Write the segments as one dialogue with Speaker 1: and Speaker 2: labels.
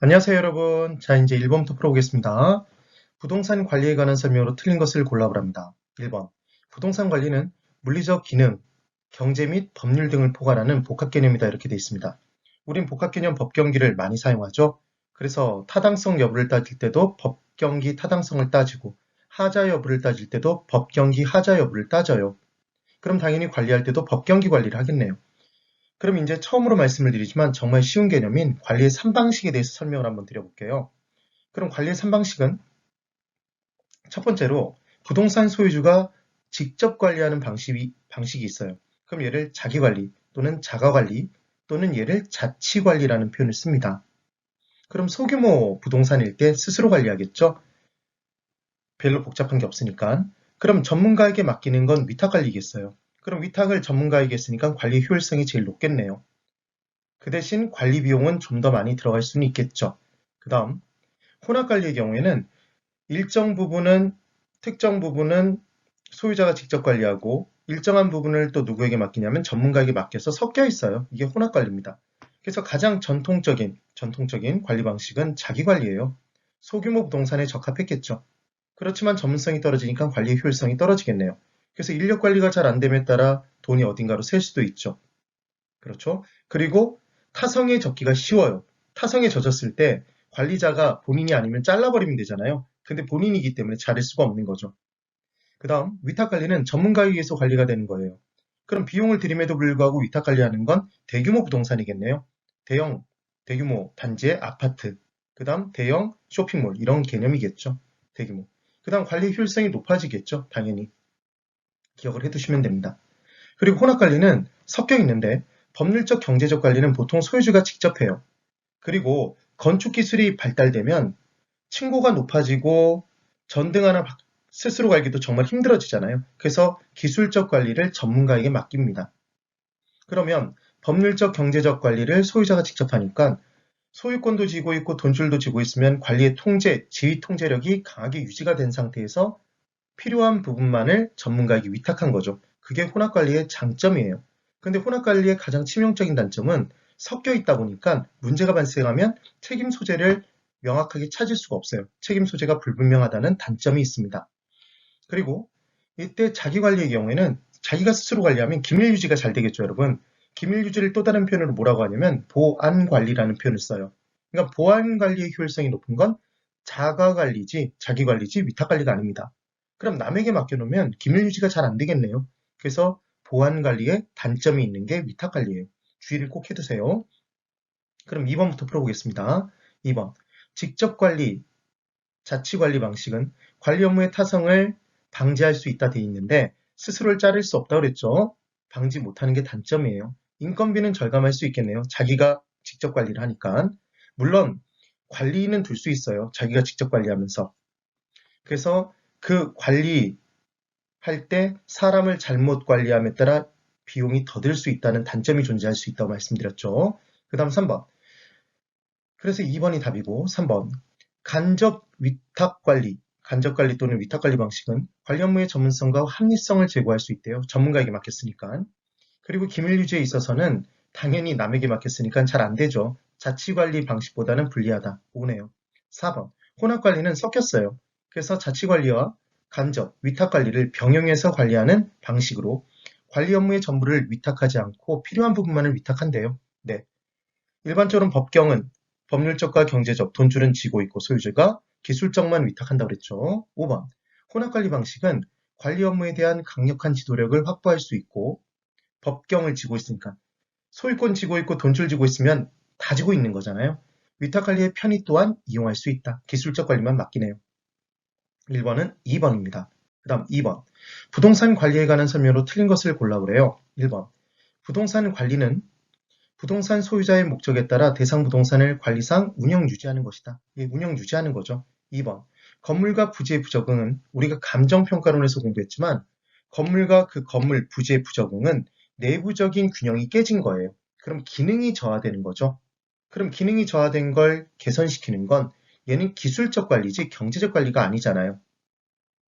Speaker 1: 안녕하세요, 여러분. 자, 이제 1번부터 풀어보겠습니다. 부동산 관리에 관한 설명으로 틀린 것을 골라보랍니다. 1번. 부동산 관리는 물리적 기능, 경제 및 법률 등을 포괄하는 복합 개념이다. 이렇게 되어 있습니다. 우린 복합 개념 법경기를 많이 사용하죠. 그래서 타당성 여부를 따질 때도 법경기 타당성을 따지고 하자 여부를 따질 때도 법경기 하자 여부를 따져요. 그럼 당연히 관리할 때도 법경기 관리를 하겠네요. 그럼 이제 처음으로 말씀을 드리지만 정말 쉬운 개념인 관리의 3방식에 대해서 설명을 한번 드려볼게요. 그럼 관리의 3방식은 첫 번째로 부동산 소유주가 직접 관리하는 방식이 있어요. 그럼 얘를 자기관리 또는 자가관리 또는 얘를 자치관리라는 표현을 씁니다. 그럼 소규모 부동산일 때 스스로 관리하겠죠? 별로 복잡한 게 없으니까. 그럼 전문가에게 맡기는 건 위탁관리겠어요. 그럼 위탁을 전문가에게 했으니까 관리 효율성이 제일 높겠네요. 그 대신 관리 비용은 좀 더 많이 들어갈 수는 있겠죠. 그 다음 혼합관리의 경우에는 특정 부분은 소유자가 직접 관리하고 일정한 부분을 또 누구에게 맡기냐면 전문가에게 맡겨서 섞여 있어요. 이게 혼합관리입니다. 그래서 가장 전통적인 관리 방식은 자기관리예요. 소규모 부동산에 적합했겠죠. 그렇지만 전문성이 떨어지니까 관리 효율성이 떨어지겠네요. 그래서 인력 관리가 잘 안 됨에 따라 돈이 어딘가로 셀 수도 있죠. 그렇죠? 그리고 타성에 젖기가 쉬워요. 타성에 젖었을 때 관리자가 본인이 아니면 잘라버리면 되잖아요. 근데 본인이기 때문에 자를 수가 없는 거죠. 그 다음 위탁 관리는 전문가에 의해서 관리가 되는 거예요. 그럼 비용을 들임에도 불구하고 위탁 관리하는 건 대규모 부동산이겠네요. 대규모 단지의 아파트, 그 다음 대형 쇼핑몰 이런 개념이겠죠. 대규모. 그 다음 관리 효율성이 높아지겠죠. 당연히. 기억을 해두시면 됩니다. 그리고 혼합 관리는 섞여 있는데 법률적 경제적 관리는 보통 소유주가 직접 해요. 그리고 건축 기술이 발달되면 층고가 높아지고 전등 하나 스스로 갈기도 정말 힘들어지잖아요. 그래서 기술적 관리를 전문가에게 맡깁니다. 그러면 법률적 경제적 관리를 소유자가 직접 하니까 소유권도 쥐고 있고 돈줄도 쥐고 있으면 관리의 지휘 통제력이 강하게 유지가 된 상태에서 필요한 부분만을 전문가에게 위탁한 거죠. 그게 혼합관리의 장점이에요. 근데 혼합관리의 가장 치명적인 단점은 섞여 있다 보니까 문제가 발생하면 책임 소재를 명확하게 찾을 수가 없어요. 책임 소재가 불분명하다는 단점이 있습니다. 그리고 이때 자기관리의 경우에는 자기가 스스로 관리하면 기밀 유지가 잘 되겠죠, 여러분. 기밀 유지를 또 다른 표현으로 뭐라고 하냐면 보안관리라는 표현을 써요. 그러니까 보안관리의 효율성이 높은 건 자기관리지 위탁관리가 아닙니다. 그럼 남에게 맡겨놓으면 기밀 유지가 잘 안 되겠네요. 그래서 보안관리에 단점이 있는 게 위탁관리예요. 주의를 꼭 해두세요. 그럼 2번부터 풀어보겠습니다. 2번. 직접관리, 자치관리 방식은 관리 업무의 타성을 방지할 수 있다 돼 있는데 스스로를 자를 수 없다고 그랬죠. 방지 못하는 게 단점이에요. 인건비는 절감할 수 있겠네요. 자기가 직접 관리를 하니까. 물론 관리는 둘 수 있어요. 자기가 직접 관리하면서. 그래서 그 관리할 때 사람을 잘못 관리함에 따라 비용이 더 들 수 있다는 단점이 존재할 수 있다고 말씀드렸죠. 그 다음 3번. 그래서 2번이 답이고 3번. 간접 관리 또는 위탁 관리 방식은 관리 업무의 전문성과 합리성을 제고할 수 있대요. 전문가에게 맡겼으니까. 그리고 기밀 유지에 있어서는 당연히 남에게 맡겼으니까 잘 안 되죠. 자치 관리 방식보다는 불리하다. 오네요. 4번. 혼합 관리는 섞였어요. 그래서 자치 관리와 간접, 위탁 관리를 병행해서 관리하는 방식으로 관리 업무의 전부를 위탁하지 않고 필요한 부분만을 위탁한대요. 네. 일반적으로 법경은 법률적과 경제적, 돈줄은 쥐고 있고 소유주가 기술적만 위탁한다고 그랬죠. 5번. 혼합관리 방식은 관리 업무에 대한 강력한 지도력을 확보할 수 있고 법경을 쥐고 있으니까 소유권 쥐고 있고 돈줄 쥐고 있으면 다 쥐고 있는 거잖아요. 위탁관리의 편의 또한 이용할 수 있다. 기술적 관리만 맡기네요. 1번은 2번입니다. 그 다음 2번. 부동산 관리에 관한 설명으로 틀린 것을 골라보래요. 1번. 부동산 관리는 부동산 소유자의 목적에 따라 대상 부동산을 관리상 운영 유지하는 것이다. 이게 운영 유지하는 거죠. 2번. 건물과 부지의 부적응은 우리가 감정평가론에서 공부했지만 건물과 그 건물 부지의 부적응은 내부적인 균형이 깨진 거예요. 그럼 기능이 저하되는 거죠. 그럼 기능이 저하된 걸 개선시키는 건 얘는 기술적 관리지 경제적 관리가 아니잖아요.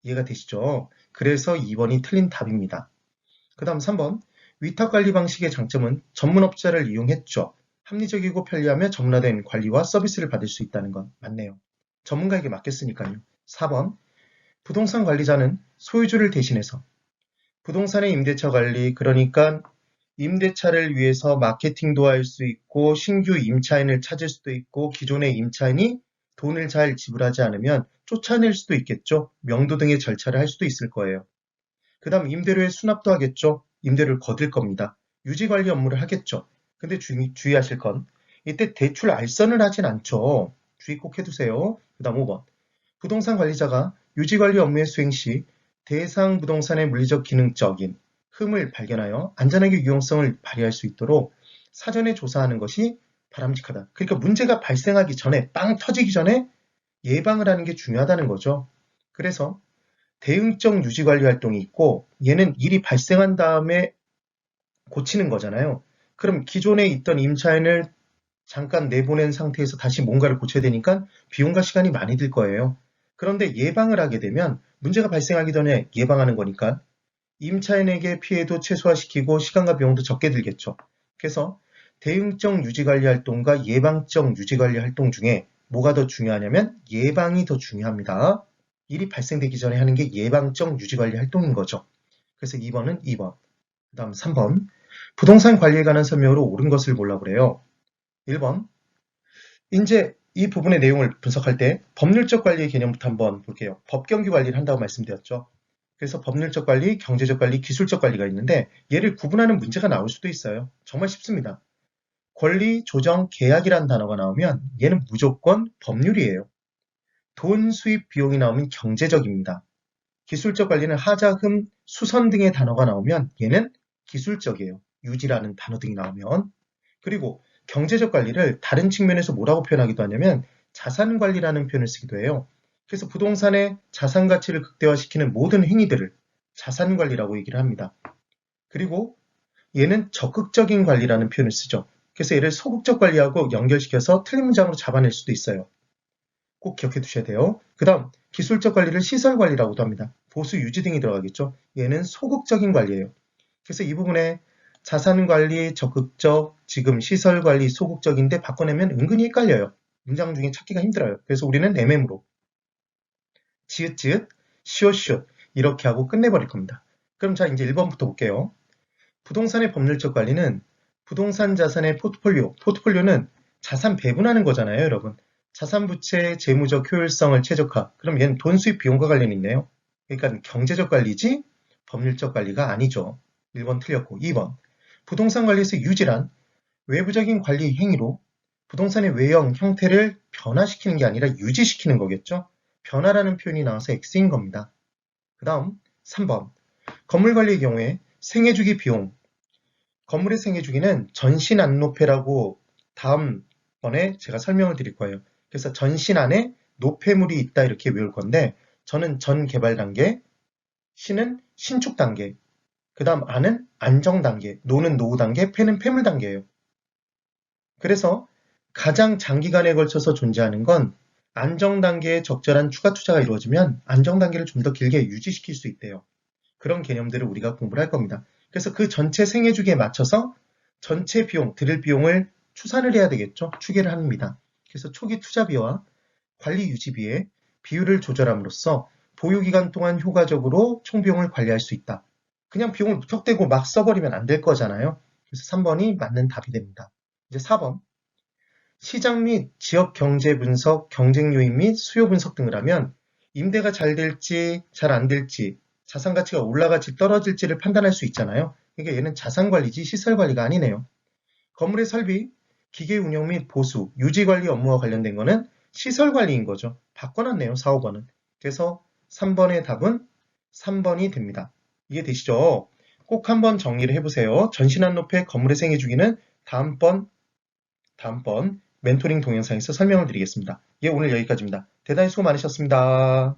Speaker 1: 이해가 되시죠? 그래서 2번이 틀린 답입니다. 그 다음 3번. 위탁관리 방식의 장점은 전문업자를 이용했죠. 합리적이고 편리하며 전문화된 관리와 서비스를 받을 수 있다는 건 맞네요. 전문가에게 맡겼으니까요. 4번, 부동산 관리자는 소유주를 대신해서 부동산의 임대차 관리, 그러니까 임대차를 위해서 마케팅도 할 수 있고 신규 임차인을 찾을 수도 있고 기존의 임차인이 돈을 잘 지불하지 않으면 쫓아낼 수도 있겠죠. 명도 등의 절차를 할 수도 있을 거예요. 그 다음 임대료의 수납도 하겠죠. 임대료를 거둘 겁니다. 유지관리 업무를 하겠죠. 근데 주의하실 건 이때 대출 알선을 하진 않죠. 주의 꼭 해두세요. 그 다음 5번. 부동산 관리자가 유지관리 업무의 수행 시 대상 부동산의 물리적 기능적인 흠을 발견하여 안전하게 유용성을 발휘할 수 있도록 사전에 조사하는 것이 바람직하다. 그러니까 문제가 발생하기 전에, 빵 터지기 전에 예방을 하는 게 중요하다는 거죠. 그래서 대응적 유지관리 활동이 있고 얘는 일이 발생한 다음에 고치는 거잖아요. 그럼 기존에 있던 임차인을 잠깐 내보낸 상태에서 다시 뭔가를 고쳐야 되니까 비용과 시간이 많이 들 거예요. 그런데 예방을 하게 되면 문제가 발생하기 전에 예방하는 거니까 임차인에게 피해도 최소화시키고 시간과 비용도 적게 들겠죠. 그래서 대응적 유지관리 활동과 예방적 유지관리 활동 중에 뭐가 더 중요하냐면 예방이 더 중요합니다. 일이 발생되기 전에 하는 게 예방적 유지관리 활동인 거죠. 그래서 2번은 2번. 그 다음 3번. 부동산 관리에 관한 설명으로 옳은 것을 몰라 그래요. 1번. 이제 이 부분의 내용을 분석할 때 법률적 관리의 개념부터 한번 볼게요. 법경규 관리를 한다고 말씀드렸죠. 그래서 법률적 관리, 경제적 관리, 기술적 관리가 있는데 얘를 구분하는 문제가 나올 수도 있어요. 정말 쉽습니다. 권리, 조정, 계약이라는 단어가 나오면 얘는 무조건 법률이에요. 돈, 수입, 비용이 나오면 경제적입니다. 기술적 관리는 하자금, 수선 등의 단어가 나오면 얘는 기술적이에요. 유지라는 단어 등이 나오면. 그리고 경제적 관리를 다른 측면에서 뭐라고 표현하기도 하냐면 자산 관리라는 표현을 쓰기도 해요. 그래서 부동산의 자산 가치를 극대화시키는 모든 행위들을 자산 관리라고 얘기를 합니다. 그리고 얘는 적극적인 관리라는 표현을 쓰죠. 그래서 얘를 소극적 관리하고 연결시켜서 틀린 문장으로 잡아낼 수도 있어요. 꼭 기억해 두셔야 돼요. 그 다음 기술적 관리를 시설 관리라고도 합니다. 보수 유지 등이 들어가겠죠. 얘는 소극적인 관리예요. 그래서 이 부분에 자산 관리, 적극적, 지금 시설 관리, 소극적인데 바꿔내면 은근히 헷갈려요. 문장 중에 찾기가 힘들어요. 그래서 우리는 MM으로 지읒지읒, 시옷시옷 이렇게 하고 끝내버릴 겁니다. 그럼 자 이제 1번부터 볼게요. 부동산의 법률적 관리는 부동산 자산의 포트폴리오는 자산 배분하는 거잖아요, 여러분. 자산 부채의 재무적 효율성을 최적화. 그럼 얘는 돈 수입 비용과 관련이 있네요. 그러니까 경제적 관리지 법률적 관리가 아니죠. 1번 틀렸고 2번. 부동산 관리에서 유지란 외부적인 관리 행위로 부동산의 외형, 형태를 변화시키는 게 아니라 유지시키는 거겠죠. 변화라는 표현이 나와서 X인 겁니다. 그 다음 3번. 건물 관리의 경우에 생애주기 비용. 건물의 생애주기는 전신안노폐라고 다음번에 제가 설명을 드릴 거예요. 그래서 전신 안에 노폐물이 있다 이렇게 외울 건데 저는 전 개발 단계, 신은 신축 단계, 그 다음 안은 안정 단계, 노는 노후 단계, 폐는 폐물 단계예요. 그래서 가장 장기간에 걸쳐서 존재하는 건 안정 단계에 적절한 추가 투자가 이루어지면 안정 단계를 좀 더 길게 유지시킬 수 있대요. 그런 개념들을 우리가 공부를 할 겁니다. 그래서 그 전체 생애주기에 맞춰서 전체 비용, 들을 비용을 추산을 해야 되겠죠. 추계를 합니다. 그래서 초기 투자비와 관리 유지비의 비율을 조절함으로써 보유기간 동안 효과적으로 총비용을 관리할 수 있다. 그냥 비용을 무턱대고 막 써버리면 안 될 거잖아요. 그래서 3번이 맞는 답이 됩니다. 이제 4번. 시장 및 지역 경제 분석, 경쟁 요인 및 수요 분석 등을 하면 임대가 잘 될지 잘 안 될지 자산 가치가 올라갈지 떨어질지를 판단할 수 있잖아요. 그러니까 얘는 자산 관리지 시설 관리가 아니네요. 건물의 설비, 기계 운영 및 보수, 유지 관리 업무와 관련된 거는 시설 관리인 거죠. 바꿔놨네요. 4, 5번은. 그래서 3번의 답은 3번이 됩니다. 이해되시죠? 꼭 한번 정리를 해보세요. 전신안높이 건물의 생애주기는 다음번 멘토링 동영상에서 설명을 드리겠습니다. 예, 오늘 여기까지입니다. 대단히 수고 많으셨습니다.